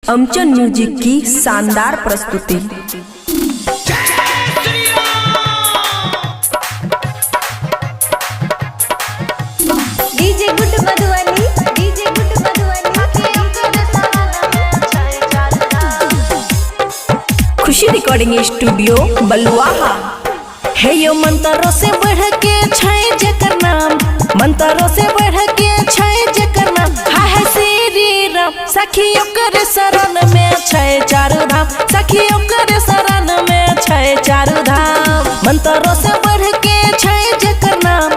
अमचन music की शानदार प्रस्तुति। DJ good Madhubani, DJ good Madhubani. Khushi recording studio Baluaha. है यो मंत्रों से बढ़ के छाए जकर नाम, मंत्रों से बढ़ के छाए जकर नाम। है श्री राम सखियों कर शरण में छाए चारों धाम, सखियों कर शरण में छाए चारों धाम। मंत्रों से बढ़ के छाए जकर नाम,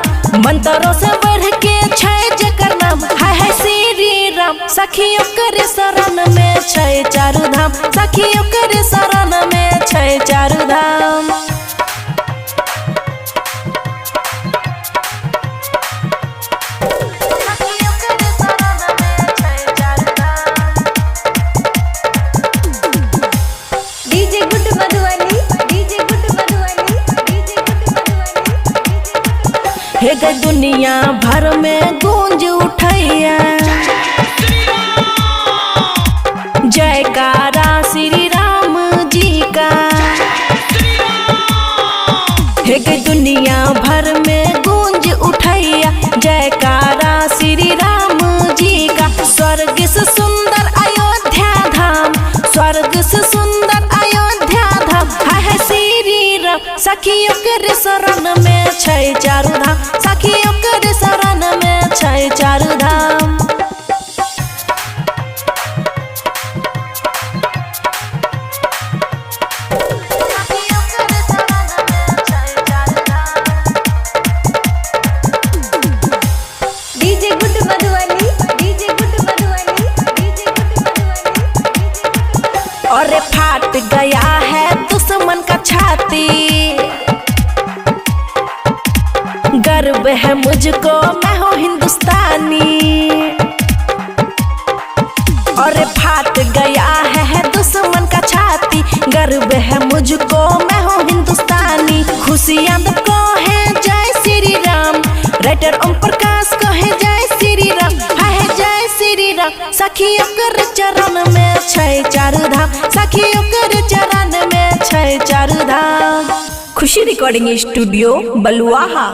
मंत्रों से बढ़ के छाए जकर नाम। है श्री राम सखियों कर शरण में छाए चारों धाम, सखियों कर शरण में छाए चारों धाम। हे गई दुनिया भर में गूंज उठैया, जयकारा श्री राम जी का। हे गई दुनिया भर में गूंज उठैया, जयकारा श्री राम जी का। स्वर्ग से सुंदर अयोध्या धाम, स्वर्ग से सुंदर अयोध्या धाम। है श्री राम सखियों के शरण में छय चारों धाम, सखियों के शरण में छय चारों धाम। DJ good Madhubani, DJ good Madhubani, DJ good Madhubani. और फाट गया है दुश्मन का छाती, गर्व है मुझको मैं हूँ हिंदुस्तानी। और फाट गया है दुश्मन का छाती, गर्व है मुझको मैं हूँ हिंदुस्तानी। खुशियाँ को है जय श्री राम, राइटर ओम प्रकाश को है जय श्री राम। है जय श्री राम सखियों कर चरण में छय चारों धाम, सखियों कर चरण में छय चारों धाम। खुशी रिकॉर्डिंग स्टूडियो बलुआहा।